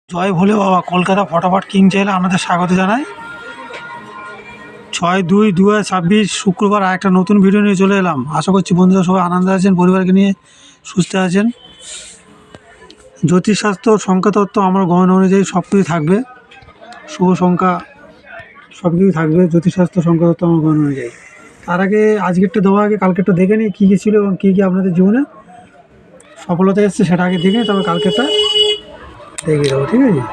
জয় ভোলে বাবা। কলকাতা ফটাফট কিং চ্যানেলে আপনাদের স্বাগত জানাই। 6/2/2026 শুক্রবার একটা নতুন ভিডিও নিয়ে চলে এলাম। আশা করছি বন্ধুরা সবাই আনন্দে আছেন, পরিবারকে নিয়ে সুস্থ আছেন। জ্যোতিষশাস্ত্র, সংখ্যাতত্ত্ব আমার গণনা অনুযায়ী সব কিছুই থাকবে। শুভ সংখ্যা সব কিছুই থাকবে জ্যোতিষশাস্ত্র, সংখ্যাতত্ত্ব আমার গণনা অনুযায়ী। তার আগে আজকেরটা দেওয়া আগে কালকেরটা দেখে নিই কী কী ছিল এবং কী কী আপনাদের জীবনে সফলতা এসছে সেটা আগে দেখে তবে কালকেরটা দেখিয়ে দেবো, ঠিক আছে।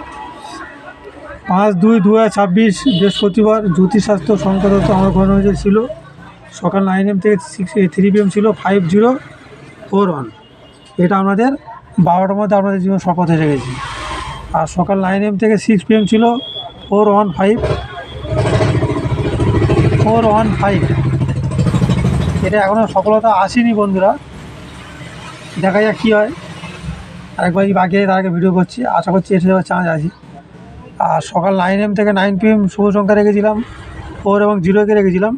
5/2/2026 বৃহস্পতিবার। জ্যোতিষশাস্ত্র সংখ্যাতত্ত্ব আমার গণনা অনুযায়ী ছিল সকাল 9 AM থেকে 3 PM ছিল 5041। এটা আমাদের 12টার মধ্যে আপনাদের জীবন শপথ এসে গেছে। আর সকাল 9 AM থেকে 6 PM ছিল 415। এটা এখনও সফলতা আসেনি বন্ধুরা, দেখা যাক কী হয়। আরেকবার বাকি তার আগে ভিডিও করছি, আশা করছি এসে যাওয়ার চান্স আছে। আর সকাল 9 AM থেকে 9 PM শুভ সংখ্যা রেখেছিলাম 4 এবং 0কে রেখেছিলাম।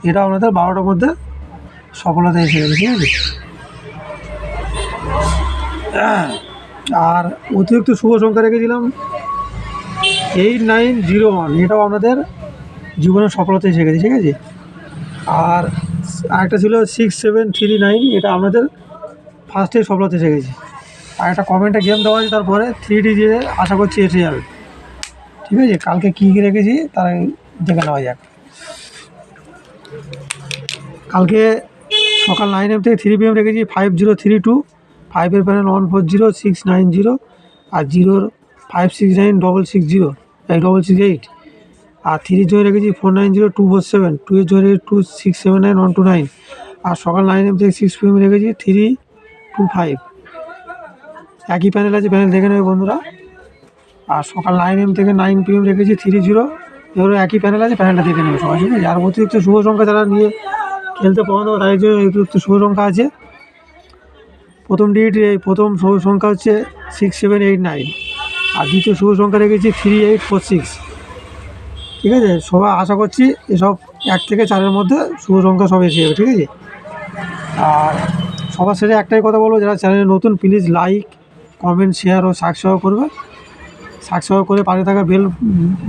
এটা আপনাদের 12টার মধ্যে সফলতা এসে গেছে, ঠিক আছে। আর অতিরিক্ত শুভ সংখ্যা রেখেছিলাম 8901। এটাও আপনাদের জীবনের সফলতা এসে গেছে, ঠিক আছে। আর আরেকটা ছিল 6739। এটা আপনাদের ফার্স্টেই সফলতা এসে গেছে। আর একটা কমেন্টে গেম দেওয়া আছে, তারপরে 3D দিয়ে আশা করছি এসে যাবে, ঠিক আছে। কালকে কী কী রেখেছি তারা দেখে নেওয়া যাক। কালকে সকাল 9 AM থেকে 3 PM রেখেছি 5032। 5-এর প্যানেল 140690 আর 0-র 569 660 আর 3-র জন্য রেখেছি 490247। 2-এর জন্য 2679129। আর সকাল 9 AM থেকে 6 PM রেখেছি 325। একই প্যানেল আছে, প্যানেল দেখে নেবে বন্ধুরা। আর সকাল 9 AM থেকে 9 PM রেখেছি 30। এবারে একই প্যানেল আছে, প্যানেলটা দেখে নেবে সবাই, ঠিক আছে। আর অতিরিক্ত শুভ সংখ্যা যারা নিয়ে খেলতে পারবো না তাদের জন্য অতিরিক্ত শুভ সংখ্যা আছে। প্রথম শুভ সংখ্যা হচ্ছে 6789 আর দ্বিতীয় শুভ সংখ্যা রেখেছি 3846, ঠিক আছে। সবাই আশা করছি এসব 1 থেকে 4-এর মধ্যে শুভ সংখ্যা সব এসে যাবে, ঠিক আছে। আর সবার শেষে একটাই কথা বলবো, যারা চ্যানেলে নতুন প্লিজ লাইক, কমেন্ট, শেয়ার ও সাবস্ক্রাইব করবে। সাবস্ক্রাইব করে পাশে থাকা বেল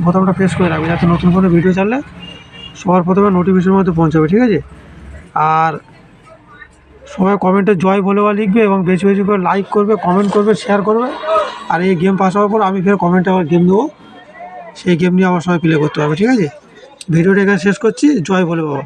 বোতামটা প্রেস করে রাখবে, যাতে নতুন কোনো ভিডিও ছাড়লে সবার প্রথমে নোটিফিকেশনের মধ্যে পৌঁছাবে, ঠিক আছে। আর সবাই কমেন্টে জয় বলে লিখবে এবং বেশি বেশি করে লাইক করবে, কমেন্ট করবে, শেয়ার করবে। আর এই গেম পাস হওয়ার পর আমি ফের কমেন্টে আবার গেম দেবো, সেই গেম নিয়ে আমার সবাই প্লে করতে হবে, ঠিক আছে। ভিডিওটা এখানে শেষ করছি। জয় বলে বাবা।